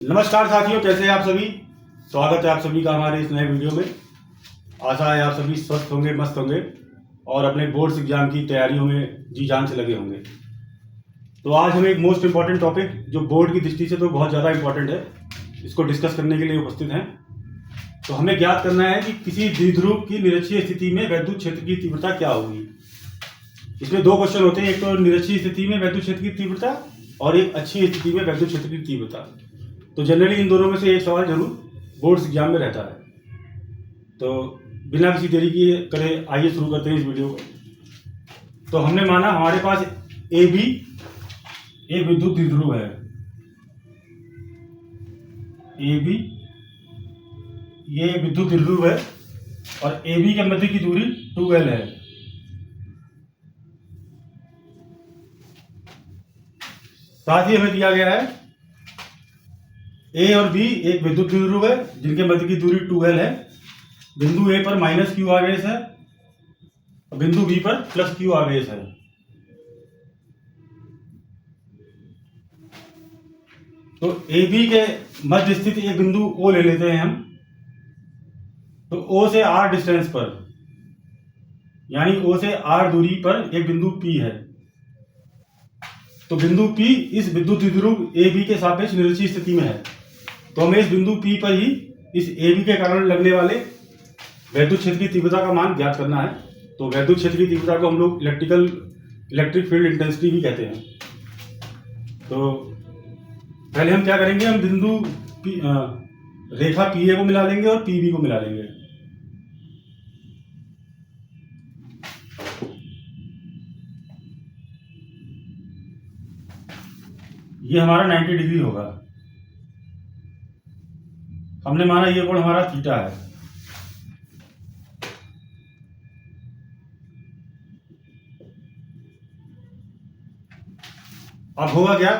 नमस्कार साथियों, कैसे हैं आप सभी। स्वागत है आप सभी का हमारे इस नए वीडियो में। आशा है आप सभी स्वस्थ होंगे, मस्त होंगे और अपने बोर्ड्स एग्जाम की तैयारियों में जी जान से लगे होंगे। तो आज हम एक मोस्ट इम्पॉर्टेंट टॉपिक जो बोर्ड की दृष्टि से तो बहुत ज़्यादा इम्पॉर्टेंट है, इसको डिस्कस करने के लिए उपस्थित हैं। तो हमें ज्ञात करना है कि किसी द्विध्रुव की निरक्षीय स्थिति में वैद्युत क्षेत्र की तीव्रता क्या होगी। इसमें दो क्वेश्चन होते हैं, एक तो निरक्षीय स्थिति में वैद्युत क्षेत्र की तीव्रता और एक अच्छी स्थिति में वैद्युत क्षेत्र की तीव्रता। तो जनरली इन दोनों में से एक सवाल जरूर बोर्ड्स एग्जाम में रहता है। तो बिना किसी देरी किए करे आइए शुरू करते हैं इस वीडियो को। तो हमने माना हमारे पास ए बी एक विद्युत द्विध्रुव है, ए बी ये विद्युत द्विध्रुव है और ए बी के मध्य की दूरी 2L है। साथ ही हमें दिया गया है ए और बी एक विद्युत द्विध्रुव है जिनके मध्य की दूरी 2L है। बिंदु ए पर माइनस क्यू आवेश है और बिंदु बी पर प्लस क्यू आवेश है। तो ए बी के मध्य स्थित एक बिंदु ओ ले लेते हैं हम। तो ओ से आर डिस्टेंस पर, यानी ओ से आर दूरी पर एक बिंदु पी है। तो बिंदु पी इस विद्युत द्विध्रुव ए बी के सापेक्ष निरक्षीय स्थिति में है। तो हमें इस बिंदु पी पर ही इस ए बी के कारण लगने वाले वैद्युत क्षेत्र की तीव्रता का मान ज्ञात करना है। तो वैद्युत क्षेत्र की तीव्रता को हम लोग इलेक्ट्रिक फील्ड इंटेंसिटी भी कहते हैं। तो पहले हम क्या करेंगे, हम बिंदु रेखा पी ए को मिला लेंगे और पी बी को मिला लेंगे। ये हमारा 90 डिग्री होगा। हमने माना ये कोण हमारा थीटा है। अब होगा क्या,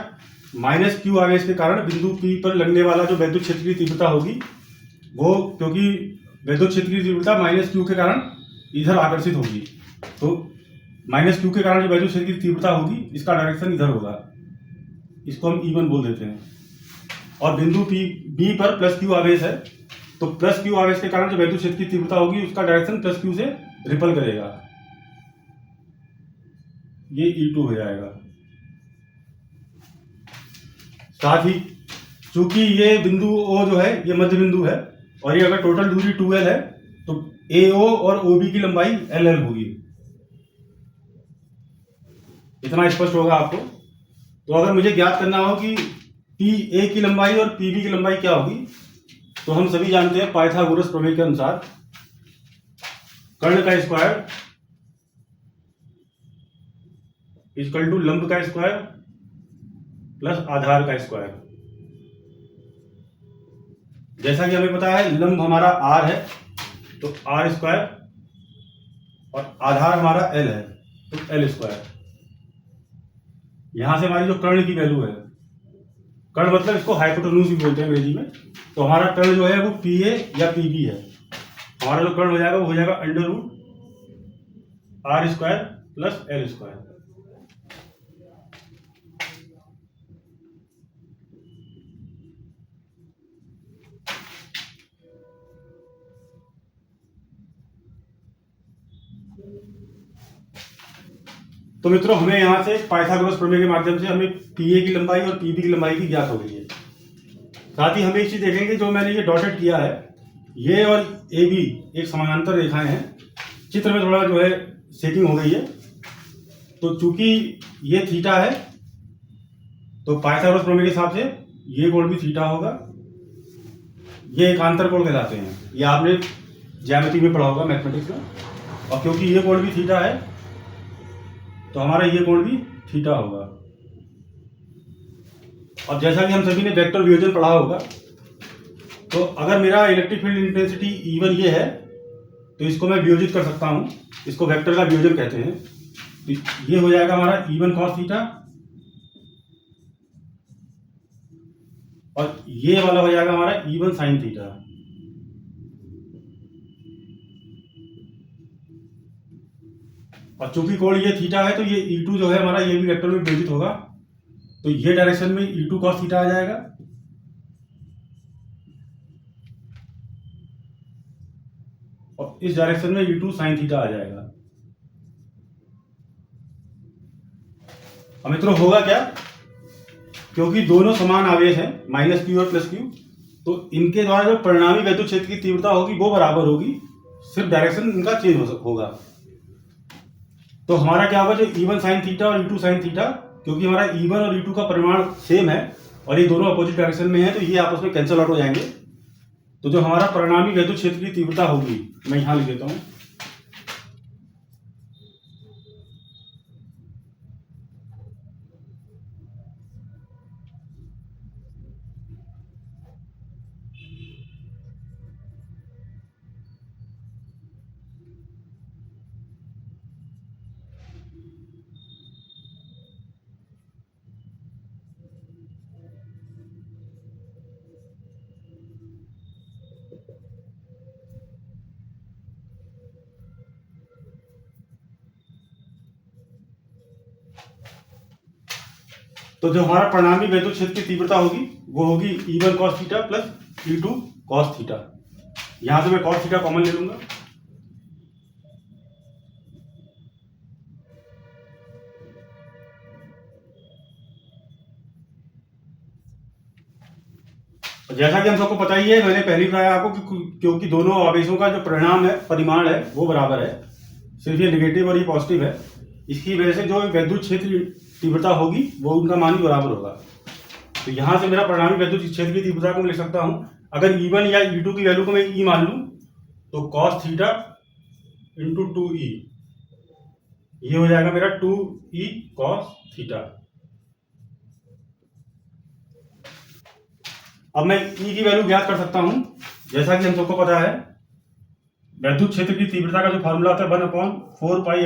माइनस क्यू आवेश के कारण बिंदु पी पर लगने वाला जो वैद्युत क्षेत्र की तीव्रता होगी वो, क्योंकि वैद्युत क्षेत्र की तीव्रता माइनस क्यू के कारण इधर आकर्षित होगी, तो माइनस क्यू के कारण जो वैद्युत क्षेत्र की तीव्रता होगी इसका डायरेक्शन इधर होगा। इसको हम E1 बोल देते हैं। और बिंदु पी बी पर प्लस क्यू आवेश है, तो प्लस क्यू आवेश के कारण जो वैद्युत क्षेत्र की तीव्रता होगी उसका डायरेक्शन प्लस क्यू से रिपल करेगा, ये E2 हो जाएगा। साथ ही चूंकि ये बिंदु O जो है ये मध्य बिंदु है और ये अगर टोटल दूरी 2L है तो AO और OB की लंबाई LL होगी। इतना स्पष्ट होगा आपको। तो अगर मुझे ज्ञात करना हो कि PA की लंबाई और PB की लंबाई क्या होगी, तो हम सभी जानते हैं पाइथागोरस प्रमेय के अनुसार कर्ण का स्क्वायर इक्वल टू लंब का स्क्वायर प्लस आधार का स्क्वायर। जैसा कि हमें पता है लंब हमारा R है तो R स्क्वायर और आधार हमारा L है तो L स्क्वायर। यहां से हमारी जो कर्ण की वैल्यू है, कर्ण मतलब इसको हाइपोटेन्यूज भी बोलते हैं अंग्रेजी में, तो हमारा कर्ण जो है वो PA या PB है। हमारा जो कर्ण हो जाएगा वो हो जाएगा under root R square plus L square. तो मित्रों हमें यहां से पाइथागोरस प्रमेय के माध्यम से हमें PA की लंबाई और PB की लंबाई की ज्ञात हो गई है। साथ ही हमें एक चीज देखेंगे, जो मैंने ये डॉटेड किया है ये और AB एक समानांतर रेखाएं हैं। चित्र में थोड़ा जो है सेटिंग हो गई है। तो चूंकि ये थीटा है तो पाइथागोरस प्रमेय के हिसाब से ये कोण भी थीटा होगा। ये एकांतर कोण कहलाते हैं, ये आपने ज्यामिति में पढ़ा होगा मैथमेटिक्स में। और क्योंकि ये कोण भी थीटा है तो हमारा ये कोण भी थीटा होगा। और जैसा कि हम सभी ने वेक्टर वियोजन पढ़ा होगा, तो अगर मेरा इलेक्ट्रिक फील्ड इंटेंसिटी E1 ये है तो इसको मैं वियोजित कर सकता हूं, इसको वेक्टर का वियोजन कहते हैं। तो ये हो जाएगा हमारा E1 cos थीटा और ये वाला हो जाएगा हमारा E1 sin थीटा। और चूंकि कोण ये थीटा है तो ये E2 जो है हमारा ये भी वेक्टर में वियोजित होगा, तो ये डायरेक्शन में E2 cos थीटा आ जाएगा। और इस डायरेक्शन में E2 साइन थीटा आ जाएगा। अब मित्रों होगा क्या, क्योंकि दोनों समान आवेश हैं माइनस क्यू और प्लस क्यू, तो इनके द्वारा जो परिणामी वैद्युत क्षेत्र की तीव्रता होगी वो बराबर होगी, सिर्फ डायरेक्शन इनका चेंज होगा। तो हमारा क्या होगा, जो E1 साइन थीटा और E2 साइन थीटा, क्योंकि हमारा E1 और E2 का परिमाण सेम है और ये दोनों अपोजिट डायरेक्शन में है, तो ये आपस में कैंसिल आउट हो जाएंगे। तो जो हमारा परिणामी वैद्युत क्षेत्र की तीव्रता होगी, मैं यहां लिख देता हूं, तो जो हमारा परिणामी वैद्युत क्षेत्र की तीव्रता होगी वो होगी E1 cos theta plus E2 cos theta. यहां से मैं cos थीटा कॉमन ले लूंगा, जैसा कि हम सबको पता ही है, मैंने पहले बताया आपको कि क्योंकि दोनों आवेशों का जो परिणाम है, परिमाण है, वो बराबर है, सिर्फ ये नेगेटिव और ये पॉजिटिव है, इसकी वजह से जो वैद्युत क्षेत्र तीव्रता होगी वो उनका मान भी बराबर होगा। तो यहां से मेरा परिणामी वैद्युत क्षेत्र की तीव्रता को मैं लिख सकता हूं, अगर E1 या E2 की वैल्यू को मैं E मान लूं तो cos थीटा इंटू 2E, ये हो जाएगा मेरा 2E cos थीटा। अब मैं E की वैल्यू ज्ञात कर सकता हूं, जैसा कि हम सबको पता है वैद्युत क्षेत्र की तीव्रता का जो फॉर्मूला होता है 1/4 pi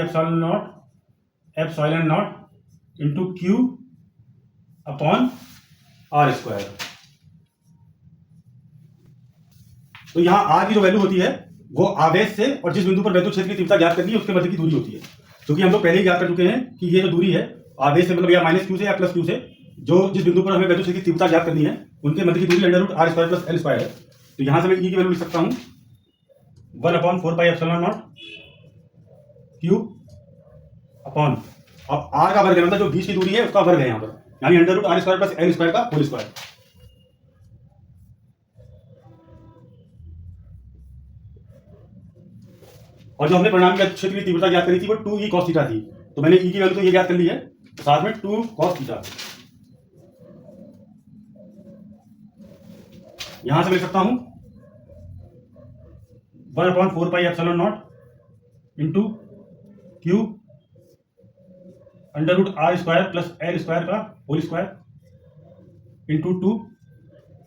epsilon not into Q upon R square. तो यहां R की जो वैल्यू होती है वो आवेश से और जिस बिंदु पर वैद्युत क्षेत्र की तीव्रता ज्ञात करनी है उसके मध्य की दूरी होती है, क्योंकि हम लोग पहले ही ज्ञात कर चुके हैं कि ये जो दूरी है आवेश से मतलब या माइनस क्यू से या प्लस क्यू से, जो जिस बिंदु पर हमें वैद्युत क्षेत्र की तीव्रता ज्ञात करनी है उनके मध्य की दूरी under root R square plus L square है। तो यहां से मैं E की वैल्यू लिख सकता हूं 1/4 pi epsilon naught Q upon, अब R का वर्ग है मतलब जो बीच की दूरी है उसका वर्ग है यहाँ पर, यानी under root R square plus L square का होल स्क्वायर। और जो हमने परिणामी वैद्युत क्षेत्र की तीव्रता ज्ञात करी थी वो 2E cos थीटा थी, तो मैंने E की वैल्यू तो ये ज्ञात कर ली है, साथ में 2 cos थीटा। यहां से लिख सकता हूं 1/4 pi epsilon not into Q under root R square plus L square का होल स्क्वायर इंटू 2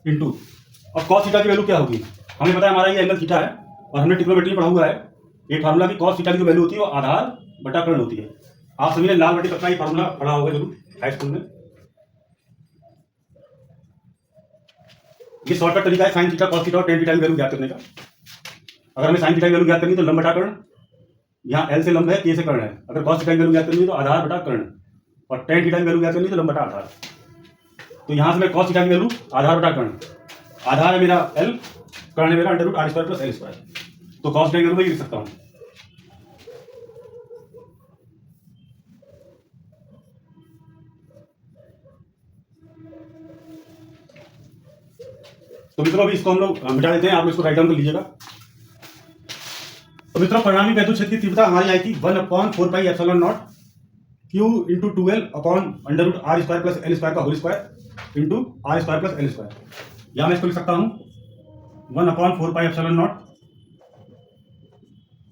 इंटू, अब cos थीटा की वैल्यू क्या होगी, हमें पता है हमारा ये एंगल थीटा है और हमने ट्रिग्नोमेट्री में पढ़ा हुआ है ये फार्मूला की cos थीटा की जो वैल्यू होती है वो आधार बटा कर्ण होती है। आप सभी ने लाल बटे पतला ये फार्मूला पढ़ा होगा जरूर हाई स्कूल में। ये शॉर्टकट तरीका है साइन थीटा cos थीटा और टेन थीटा की वैल्यू ज्ञात करने का। अगर हमें साइन थीटा की वैल्यू ज्ञात करनी तो लंब बटा कर्ण, यहाँ L से लंब है, K से कर्ण है, अगर cos थीटा की वैल्यू ज्ञात करनी है तो आधार बटा कर्ण, और टेन थीटा की वैल्यू ज्ञात करनी है तो लंब बटा आधार। तो यहां से मैं cos थीटा की वैल्यू आधार बटा कर्ण, आधार है मेरा L, कर्ण है मेरा under root R square plus L square, तो cos थीटा की वैल्यू मैं लिख सकता हूं। तो मित्रों अभी इसको हम लोग मिटा देते हैं, आप इसको राइट डाउन कर लीजिएगा। तो मित्रों परिणामी वैद्युत क्षेत्र की तीव्रता हमारी आई थी 1/4 pi epsilon naught Q into 2L upon under root R square plus L square का whole square into R square plus L square. या मैं इसको लिख सकता हूं 1/4 pi epsilon naught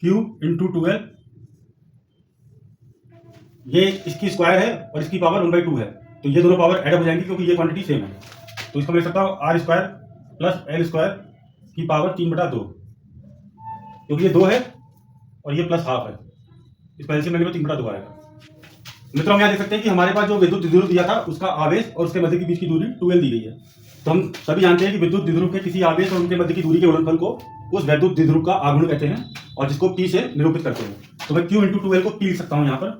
Q into 2L, ये इसकी स्क्वायर है और इसकी पावर 1/2 है, तो ये दोनों पावर ऐड हो जाएंगी क्योंकि ये क्वांटिटी सेम है, तो इसको मैं लिख सकता हूं R square plus L square की पावर 3/2, क्योंकि ये 2 है और ये प्लस हाफ है, इस वजह से मैंने 3/2 आएगा। मित्रों हम यहाँ देख सकते हैं कि हमारे पास जो विद्युत द्विध्रुव दिया था उसका आवेश और उसके मध्य के बीच की दूरी 2L दी गई है। तो हम सभी जानते हैं कि विद्युत द्विध्रुव के किसी आवेश और उनके मध्य की दूरी के गुणनफल को उस वैद्युत द्विध्रुव का आघूर्ण कहते हैं और जिसको P से निरूपित करते हैं। तो मैं Q इंटू 2L को P लिख सकता हूँ यहाँ पर,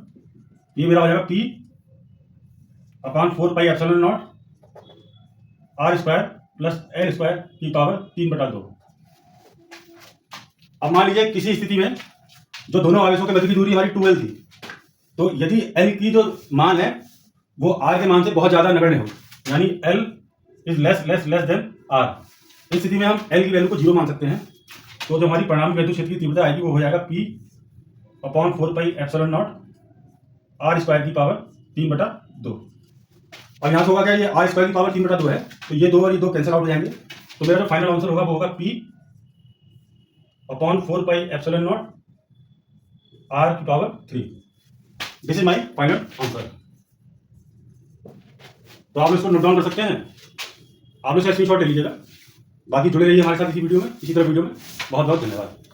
ये मेरा हो जाएगा P upon 4 pi epsilon not R square plus L square की पावर 3/2। अब मान लीजिए किसी स्थिति में जो दोनों आवेशों के मध्य की दूरी हमारी 2l थी, तो यदि l की जो मान है वो r के मान से बहुत ज्यादा नगण्य हो, यानी l is less than r, इस स्थिति में हम l की वैल्यू को 0 मान सकते हैं। तो जो हमारी परिणामी विद्युत क्षेत्र की तीव्रता आएगी वो हो जाएगा P/4πε0 r स्क्वायर की पावर 3/2। अब यहाँ से होगा क्या, ये r स्क्वायर की पावर 3/2 है, तो ये दो और ये दो कैंसिल आउट हो जाएंगे। तो मेरा जो फाइनल आंसर होगा वो होगा P/4πε0 r की power 3। This is my final answer. तो आप इसको नोट डाउन कर सकते हैं, आप इसका स्क्रीनशॉट ले लीजिएगा। बाकी जुड़े रहिए हमारे साथ इसी तरह वीडियो में। बहुत बहुत धन्यवाद।